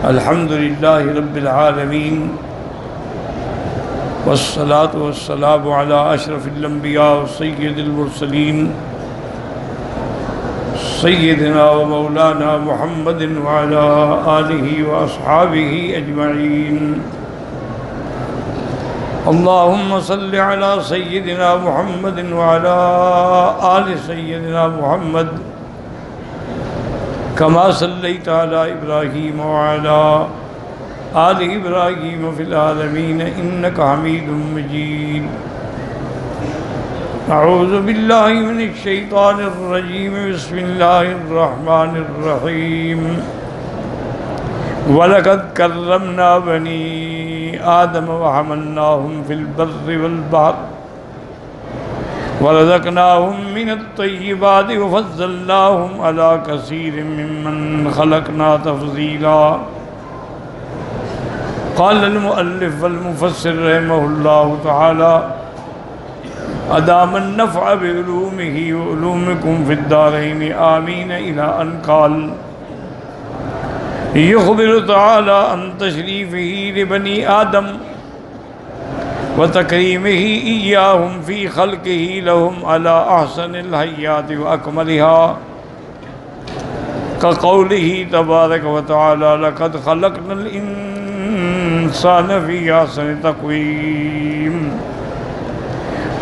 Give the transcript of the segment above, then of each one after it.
الحمد لله رب العالمين والصلاة والسلام على أشرف الأنبياء وسيد المرسلين سيدنا ومولانا محمد وعلى آله وأصحابه أجمعين. اللهم صل على سيدنا محمد وعلى آل سيدنا محمد كما صليت على إبراهيم وعلى آل إبراهيم في العالمين إنك حميد مجيد. أعوذ بالله من الشيطان الرجيم. بسم الله الرحمن الرحيم. وَلَقَدْ كَرَّمْنَا بَنِي آدَمَ وَحَمَلْنَاهُمْ فِي الْبَرِّ وَالْبَحْرِ وَرَزَقْنَاهُمْ مِنَ الطَّيِّبَاتِ وَفَضَّلْنَاهُمْ عَلَى كَثِيرٍ مِّمَّنْ خَلَقْنَا تَفْضِيلًا. قال المؤلف والمفسر رحمه الله تعالى أدام النفع بعلومه وعلومكم في الدارين آمين إلى أن قال يخبر تعالى عن تشريفه لبني آدم وتكريمه إياهم في خلقه لهم على أحسن الحيات وأكملها كقوله تبارك وتعالى لقد خلقنا الإنسان في أحسن تقويم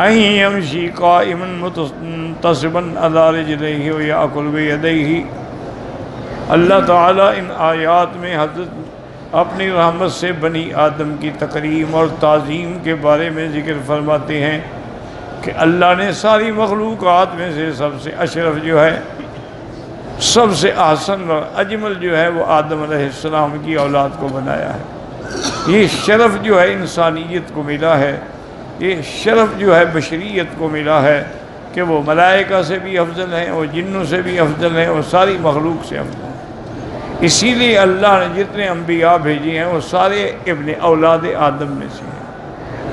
أن يمشي قائما متصبا على رجليه ويأكل بيديه. اللہ تعالیٰ ان آیات میں حضرت اپنی رحمت سے بنی آدم کی تکریم اور تعظیم کے بارے میں ذکر فرماتے ہیں کہ اللہ نے ساری مخلوقات میں سے سب سے اشرف جو ہے، سب سے احسن اور اجمل جو ہے وہ آدم علیہ السلام کی اولاد کو بنایا ہے. یہ شرف جو ہے انسانیت کو ملا ہے، یہ شرف جو ہے بشریت کو ملا ہے کہ وہ ملائکہ سے بھی افضل ہیں، وہ جنوں سے بھی افضل ہیں، وہ ساری مخلوق سے افضل ہیں. اسی لیے اللہ نے جتنے انبیاء بھیجے ہیں وہ سارے ابن اولاد آدم میں سے ہیں.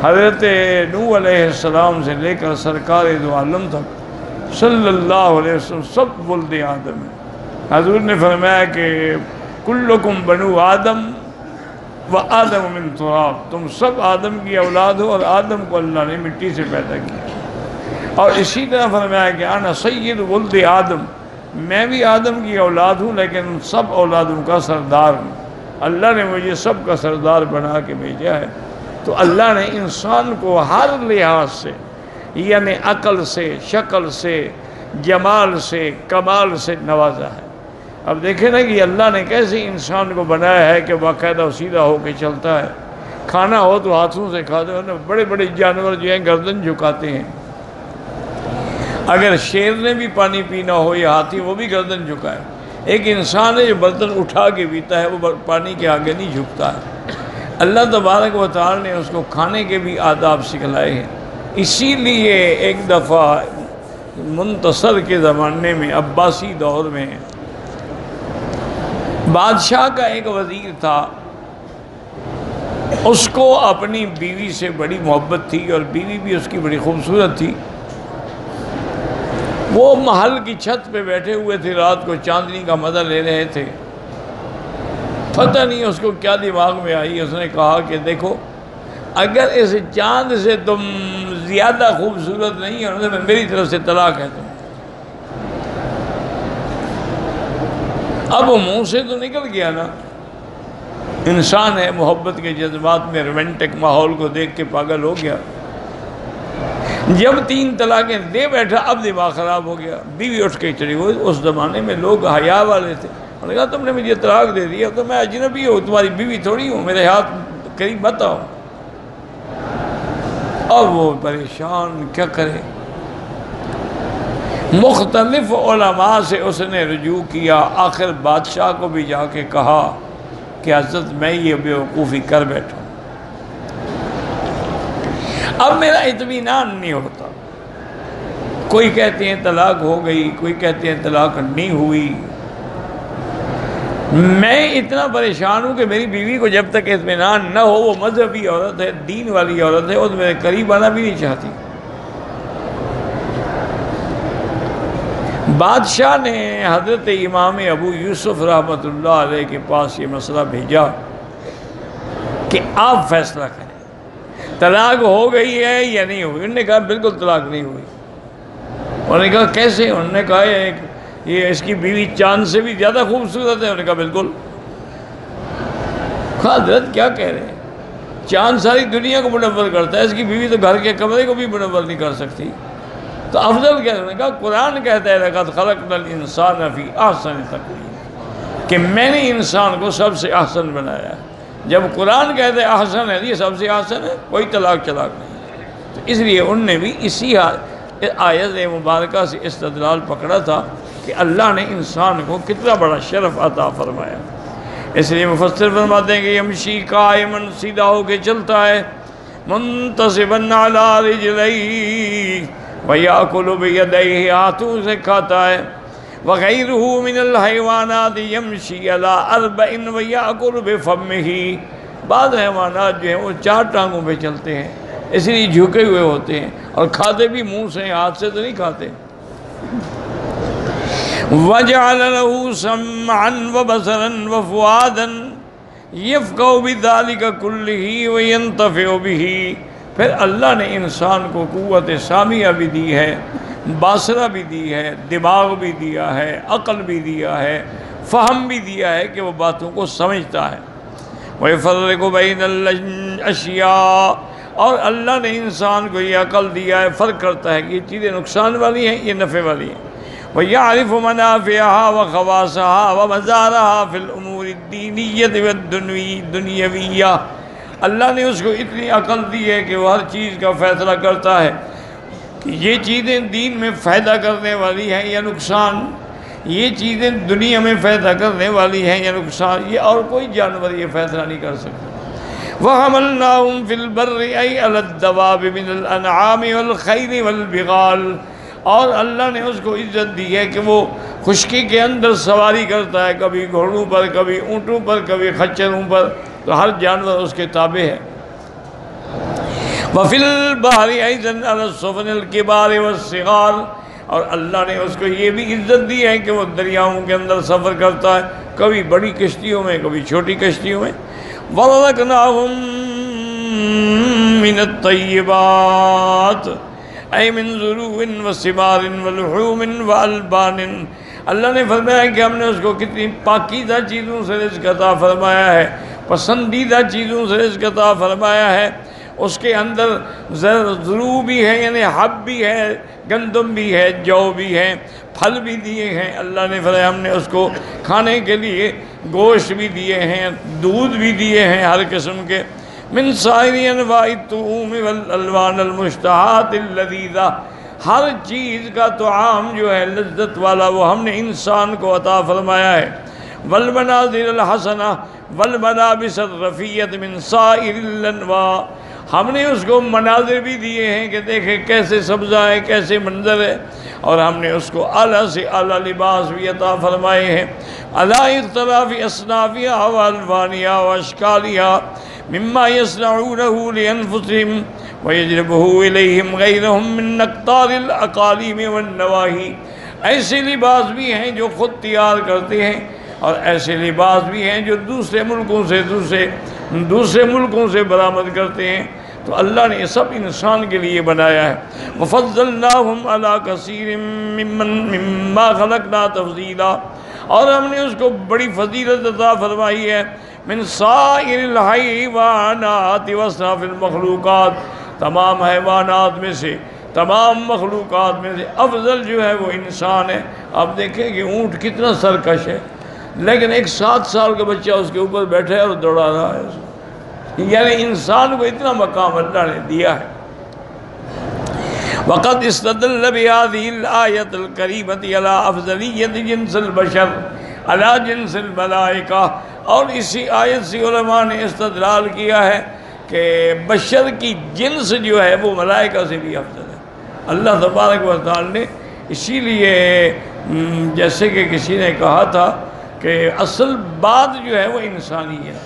حضرت نوح علیہ السلام سے لے کر سرکار دو عالم تک صلی اللہ علیہ وسلم سب ولد آدم ہیں. حضور نے فرمایا کہ کلکم بنو آدم و آدم من تراب، تم سب آدم کی اولاد ہو اور آدم کو اللہ نے مٹی سے پیدا کیا. اور اسی طرح فرمایا کہ انا سید ولد آدم، میں بھی آدم کی اولاد ہوں لیکن سب اولادوں کا سردار ہوں. اللہ نے مجھے سب کا سردار بنا کے بھیجا ہے. تو اللہ نے انسان کو ہر لحاظ سے، یعنی عقل سے، شکل سے، جمال سے، کمال سے نوازا ہے. اب دیکھیں نا کہ اللہ نے کیسے انسان کو بنایا ہے کہ باقاعدہ سیدھا ہو کے چلتا ہے. کھانا ہو تو ہاتھوں سے کھاتے ہیں. بڑے بڑے جانور جو ہیں گردن جھکاتے ہیں. اگر شیر نے بھی پانی پینا ہو یا ہاتھی، وہ بھی گردن جھکائے. ایک انسان ہے جو برتن اٹھا کے پیتا ہے، وہ پانی کے آگے نہیں جھکتا ہے. اللہ تبارک و تعالی نے اس کو کھانے کے بھی آداب سکھلائے ہیں. اسی لیے ایک دفعہ منتصر کے زمانے میں، عباسی دور میں، بادشاہ کا ایک وزیر تھا. اس کو اپنی بیوی سے بڑی محبت تھی اور بیوی بھی اس کی بڑی خوبصورت تھی. وہ محل کی چھت پہ بیٹھے ہوئے تھے، رات کو چاندنی کا مزہ لے رہے تھے. پتہ نہیں اس کو کیا دماغ میں آئی، اس نے کہا کہ دیکھو اگر اس چاند سے تم زیادہ خوبصورت نہیں ہو تو میری طرف سے طلاق ہے. تم اب منہ سے تو نکل گیا نا. انسان ہے، محبت کے جذبات میں رومانٹک ماحول کو دیکھ کے پاگل ہو گیا. جب 3 طلاقیں دے بیٹھا اب دماغ خراب ہو گیا. بیوی اٹھ کے چلی گئی. اس زمانے میں لوگ حیا والے تھے. انہوں نے کہا تم نے مجھے طلاق دے دیا تو میں اجنبی ہوں، تمہاری بیوی تھوڑی ہوں، میرے ہاتھ قریب مت آؤ. اب وہ پریشان کیا کرے. مختلف علماء سے اس نے رجوع کیا. آخر بادشاہ کو بھی جا کے کہا کہ حضرت میں یہ بیوقوفی کر بیٹھا، اب میرا اطمینان نہیں ہوتا. کوئی کہتے ہیں طلاق ہو گئی، کوئی کہتے ہیں طلاق نہیں ہوئی. میں اتنا پریشان ہوں کہ میری بیوی کو جب تک اطمینان نہ ہو، وہ مذہبی عورت ہے، دین والی عورت ہے، وہ تو میرے قریب آنا بھی نہیں چاہتی. بادشاہ نے حضرت امام ابو یوسف رحمۃ اللہ علیہ کے پاس یہ مسئلہ بھیجا کہ آپ فیصلہ کریں، طلاق ہو گئی ہے یا نہیں ہوئی؟ انہوں نے کہا بالکل طلاق نہیں ہوئی۔ انہوں نے کہا کیسے؟ انہوں نے کہا یہ اس کی بیوی چاند سے بھی زیادہ خوبصورت ہے۔ انہوں نے کہا بالکل۔ حضرت کیا کہہ رہے ہیں؟ چاند ساری دنیا کو منور کرتا ہے، اس کی بیوی تو گھر کے کمرے کو بھی منور نہیں کر سکتی، تو افضل کیا؟ انہوں نے کہا قرآن کہتا ہے لَقَدْ خَلَقْنَا الْإِنسَانَ فِي أَحْسَنِ تَقْوِيمٍ، کہ میں نے انسان کو سب سے احسن بنایا ہے۔ جب قرآن کہتا ہے احسن ہے، یہ سب سے احسن ہے، کوئی طلاق چلاق نہیں۔ تو اس لیے ان نے بھی اسی آیت مبارکہ سے استدلال پکڑا تھا کہ اللہ نے انسان کو کتنا بڑا شرف عطا فرمایا۔ اس لیے مفسر فرماتے ہیں کہ یمشی قائمن، سیدھا ہو کے چلتا ہے، منتصبن علی رجلیہ وَيَأْكُلُ بِيَدَيْهِ، ہاتھوں سے کھاتا ہے، وَغَيْرُهُ مِنَ الْحَيْوَانَاتِ يَمْشِي عَلَىٰ أَرْبَعٍ وَيَأْكُلُ بِفَمِّهِ۔ بعض حیوانات جو ہیں وہ 4 ٹانگوں پہ چلتے ہیں، اس لیے جھکے ہوئے ہوتے ہیں، اور کھاتے بھی منہ سے، ہاتھ سے تو نہیں کھاتے۔ وَجَعَلَ لَهُ سَمْعًا وَبَصَرًا وَفُؤَادًا يَفْقَهُ بِذَلِكَ كُلِّهِ وَيَنْتَفِعُ بِهِ۔ پھر اللہ نے انسان کو قوت سامعہ بھی دی ہے، باصرہ بھی دی ہے، دماغ بھی دیا ہے، عقل بھی دیا ہے، فہم بھی دیا ہے کہ وہ باتوں کو سمجھتا ہے۔ وَيَفَرِّقُ بَيْنَ الْأَشْيَاءِ، اور اللہ نے انسان کو یہ عقل دیا ہے، فرق کرتا ہے کہ یہ چیزیں نقصان والی ہیں، یہ نفع والی ہیں۔ وَيَعْرِفُ مَنَافِعَهَا وَخَوَاصَهَا وَمَزَارَهَا فِي الْأُمُورِ الدِّينِيَّةِ وَالدُّنْيَوِيَّةِ۔ اللہ نے اس کو اتنی عقل دی ہے کہ وہ ہر چیز کا فیصلہ کرتا ہے کہ یہ چیزیں دین میں فائدہ کرنے والی ہیں یا نقصان، یہ چیزیں دنیا میں فائدہ کرنے والی ہیں یا نقصان، یہ اور کوئی جانور یہ فیصلہ نہیں کر سکتا۔ وَحَمَلْنَاهُمْ فِي الْبَرِّ أَيْ عَلَى الدَّوَابِ مِنَ الْأَنْعَامِ وَالْخَيْلِ وَالْبِغَالِ، اور اللہ نے اس کو عزت دی ہے کہ وہ خشکی کے اندر سواری کرتا ہے، کبھی گھوڑوں پر، کبھی اونٹوں پر، کبھی خچروں پر، تو ہر جانور اس کے تابع ہے۔ وَفِي الْبَحْرِ أَيْضًا عَلَى السُّفُنِ الْكِبَارِ وَالصِّغَارِ، اور اللہ نے اس کو یہ بھی عزت دی ہے کہ وہ دریاؤں کے اندر سفر کرتا ہے، کبھی بڑی کشتیوں میں، کبھی چھوٹی کشتیوں میں۔ وَرَزَقْنَاهُم مِّنَ الطَّيِّبَاتِ أَيْ مِن زُرُوعٍ وَثِمَارٍ وَلُحُومٍ وَأَلْبَانٍ، اللہ نے فرمایا کہ ہم نے اس کو کتنی پاکیزہ چیزوں سے رزق عطا فرمایا ہے، پسندیدہ چیزوں سے رزق عطا فرمایا ہے۔ اس کے اندر زرو بھی ہے، یعنی حب بھی ہے، گندم بھی ہے، جو بھی ہے، پھل بھی دیے ہیں۔ اللہ نے فرمایا ہم نے اس کو کھانے کے لیے گوشت بھی دیے ہیں، دودھ بھی دیے ہیں ہر قسم کے۔ من سائر انواع الطعوم والالوان المشتہات اللذیذہ، ہر چیز کا طعام جو ہے لذت والا وہ ہم نے انسان کو عطا فرمایا ہے۔ والمناظر الحسنہ والملابس الرفیۃ من سائر الانواع، ہم نے اس کو مناظر بھی دیے ہیں کہ دیکھیں کیسے سبزہ ہے، کیسے منظر ہے، اور ہم نے اس کو اعلیٰ سے اعلیٰ لباس بھی عطا فرمائے ہیں۔ علی اختلاف اصنافیہ والوانیہ واشکالیہ مما یصنعونہ لانفسہم ویجلبہ الیہم غیرہم من اقطار الاقالیم والنواحی، ایسے لباس بھی ہیں جو خود تیار کرتے ہیں، اور ایسے لباس بھی ہیں جو دوسرے ملکوں سے برآمد کرتے ہیں۔ تو اللہ نے یہ سب انسان کے لیے بنایا ہے۔ وَفَضَّلْنَاهُمْ عَلَىٰ كَثِيرٍ مِّمَّا خَلَقْنَا تَفْضِيلًا، اور ہم نے اس کو بڑی فضیلت عطا فرمائی ہے۔ من سائر الحیوانات واصناف المخلوقات، تمام حیوانات میں سے، تمام مخلوقات میں سے افضل جو ہے وہ انسان ہے۔ آپ دیکھیں کہ اونٹ کتنا سرکش ہے، لیکن ایک 7 سال کا بچہ اس کے اوپر بیٹھا ہے اور دوڑا رہا ہے اس کو، یعنی انسان کو اتنا مقام اللہ نے دیا ہے۔ وقد استدل بهذه الآیۃ الکریمۃ علی افضلیت جنس البشر علی جنس الملائکہ، اور اسی آیت سے علماء نے استدلال کیا ہے کہ بشر کی جنس جو ہے وہ ملائکہ سے بھی افضل ہے۔ اللہ تبارک و تعالی نے اسی لیے جیسے کہ کسی نے کہا تھا کہ اصل بات جو ہے وہ انسانی ہے،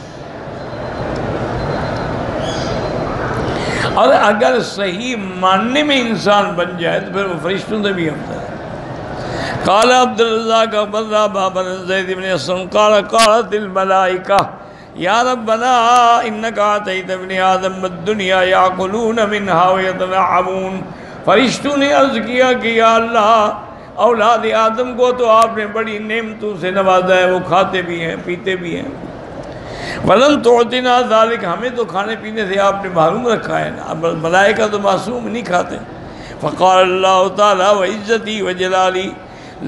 اور اگر صحیح ماننے میں انسان بن جائے تو پھر وہ فرشتوں سے بھی افضل ہے۔ قال عبد الرزاق أخبرنا بابا زيد بن أسلم قال قالت الملائكة یا ربنا انك آتيت ابن آدم الدنیا یاکلون منها ویتنعمون. فرشتوں نے عرض کیا کہ یا اللہ اولاد آدم کو تو آپ نے بڑی نعمتوں سے نوازا ہے، وہ کھاتے بھی ہیں پیتے بھی ہیں. ولن تعطنا ذلك، ہمیں تو کھانے پینے سے آپ نے محروم رکھا ہے نا. ملائکہ تو معصوم نہیں کھاتے. فقال اللہ تعالی وعزتی وجلالی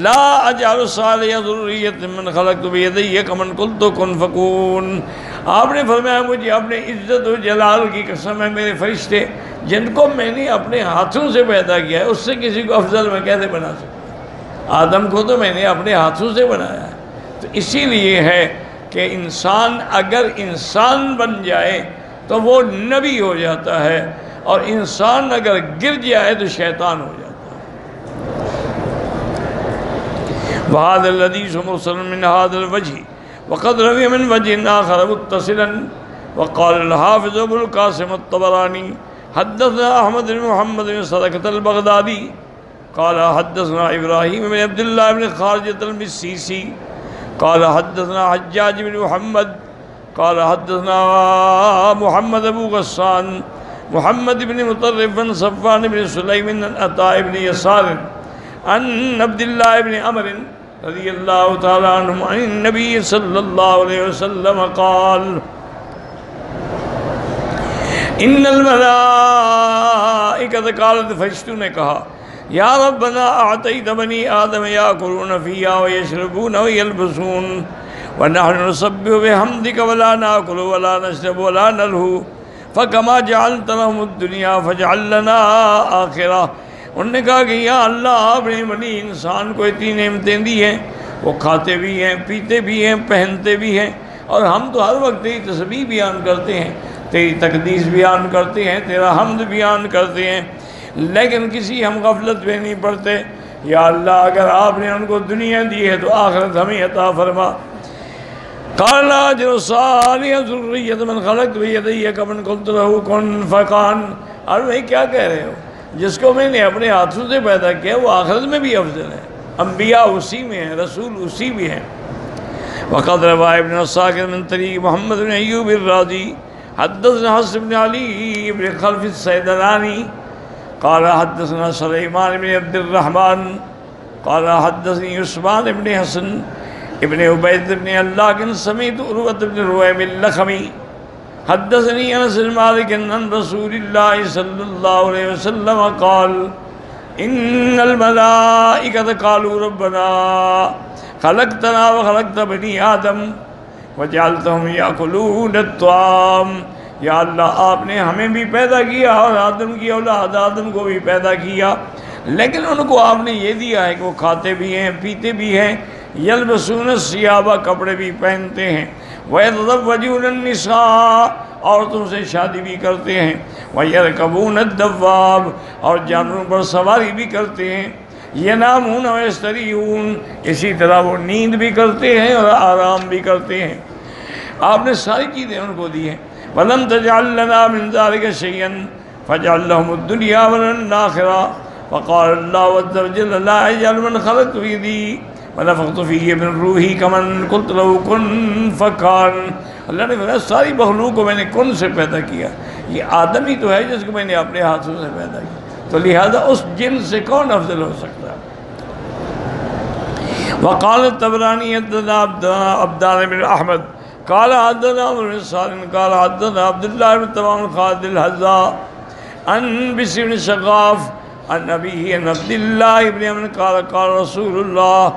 لا اجعل صالح ذریۃ من خلقت بیدی کمن قلت کن فکون. آپ نے فرمایا مجھے اپنے عزت و جلال کی قسم ہے، میرے فرشتے جن کو میں نے اپنے ہاتھوں سے پیدا کیا ہے اس سے کسی کو افضل میں کیسے بنا سکتا؟ آدم کو تو میں نے اپنے ہاتھوں سے بنایا ہے. تو اسی لیے ہے کہ انسان اگر انسان بن جائے تو وہ نبی ہو جاتا ہے، اور انسان اگر گر جائے تو شیطان ہو جاتا ہے. وهذا الحديث مرسل من هذا الوجه وقد روي من وجه آخر متصلا. وقال الحافظ ابو القاسم الطبراني حدثنا احمد بن محمد بن صدقة البغدادي قال حدثنا ابراهيم بن عبد الله بن خارجة المسيسي قال حدثنا حجاج بن محمد قال حدثنا محمد ابو غسان محمد بن مطرف بن صفوان بن سليم بن عطاء بن يسار عن عبد الله بن عمرو رضی اللہ تعالیٰ عنہ عن النبی صلی اللہ علیہ وسلم قال ان الملائکۃ قالت، فرشتوں نے کہا یا ربنا اعطیت بنی آدم یاکلون فیہا ویشربون ویلبسون ونحن نسبح بحمدک ولا ناکل ولا نشرب ولا نلہو فکما جعلت لهم الدنیا فاجعل لنا آخرہ. انہوں نے کہا کہ یا اللہ آپ نے بنی انسان کو اتنی نعمتیں دی ہیں، وہ کھاتے بھی ہیں پیتے بھی ہیں پہنتے بھی ہیں، اور ہم تو ہر وقت تیری تسبیح بیان کرتے ہیں، تیری تقدیس بیان کرتے ہیں، تیرا حمد بیان کرتے ہیں، لیکن کسی ہم غفلت میں نہیں پڑتے. یا اللہ اگر آپ نے ان کو دنیا دی ہے تو آخرت ہمیں عطا فرما. قال اجر صالح ذریۃ من خلقت بیدی کمن قلت له کن فکان. اور بھائی کیا کہہ رہے ہو؟ جس کو میں نے اپنے ہاتھوں سے پیدا کیا وہ آخرت میں بھی افضل ہے. انبیاء اسی میں ہیں، رسول اسی بھی ہیں. وقد روى ابن الساکن من طریق محمد بن ایوب الرازی حدثنا حسن بن علی بن خلف السیدلانی قال حدثنا سلیمان بن عبد الرحمن قال حدثني عثمان بن حسن ابن عبید بن اللہ سمیت عروۃ بن رویم اللخمی حدثني انس بن مالك عن رسول الله صلى الله عليه وسلم قال ان الملائكة قالوا ربنا خلقتنا وخلقت بني آدم وجعلتهم يأكلون الطعام. یا اللہ آپ نے ہمیں بھی پیدا کیا اور آدم کی اولاد آدم کو بھی پیدا کیا، لیکن ان کو آپ نے یہ دیا ہے کہ وہ کھاتے بھی ہیں پیتے بھی ہیں، یلبسون الثیاب کپڑے بھی پہنتے ہیں، وَيَتَزَوَّجُونَ النِّسَاءَ عورتوں سے شادی بھی کرتے ہیں، وَيَرْكَبُونَ الدَّوَّابَ اور جانوروں پر سواری بھی کرتے ہیں، يَنَامُونَ وَيَسْتَرِيحُونَ اسی طرح وہ نیند بھی کرتے ہیں اور آرام بھی کرتے ہیں. آپ نے ساری چیزیں ان کو دی ہیں. وَلَمْ تَجْعَلْ لَنَا مِنْ ذَلِكَ شَيْئًا فَاجْعَلْ لَهُمُ الدُّنْيَا وَلَنَا الْآخِرَةَ. وَقَالَ اللَّهُ عَزَّ وَجَلَّ لَا أَجْعَلُ مَنْ خَلَقْتُ بِيَدِي وَنَفَخْتُ فِيهِ مِنْ رُوحِي كَمَنْ قُلْتُ لَهُ كُن فَكَانَ. اللہ نے فرمایا ساری مخلوق کو میں نے کن سے پیدا کیا. یہ آدم ہی تو ہے جس کو میں نے اپنے ہاتھوں سے پیدا کیا، تو لہذا اس جن سے کون افضل ہو سکتا ہے. وقال الطبراني حدثنا عبدان بن احمد قال حدثنا عمرو بن سالم قال حدثنا عبد الله بن تمام خالد الحذاء عن بشر بن شغاف عن أبيه عن عبد الله بن عمرو قال قال رسول الله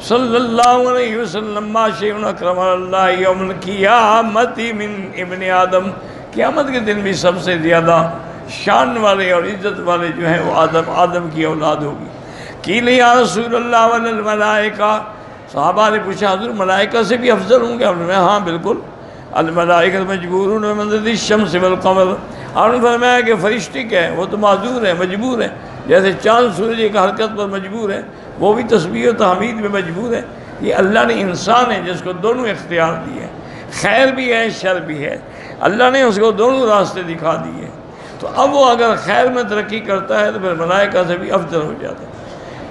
صلی اللہ علیہ وسلم ما شیء اکرم اللہ یوم القیامت من ابن آدم. قیامت کے دن بھی سب سے زیادہ شان والے اور عزت والے جو ہیں وہ آدم کی اولاد ہوگی. قیل یا رسول اللہ والملائکہ، صحابہ نے پوچھا حضور ملائکہ سے بھی افضل ہوں گے؟ آپ نے فرمایا ہاں بالکل. الملائکہ مجبورون بمنزلۃ الشمس والقمر. آپ نے فرمایا کہ فرشتے کیا ہیں؟ وہ تو معذور ہیں مجبور ہیں، جیسے چاند سورج ایک حرکت پر مجبور ہے، وہ بھی تسبیح و تحمید میں مجبور ہے. یہ اللہ نے انسان ہے جس کو دونوں اختیار دیے ہیں، خیر بھی ہے شر بھی ہے، اللہ نے اس کو دونوں راستے دکھا دیے. تو اب وہ اگر خیر میں ترقی کرتا ہے تو پھر ملائکہ سے بھی افضل ہو جاتا ہے.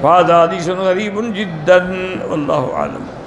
وهذا حديث غريب جدا والله أعلم.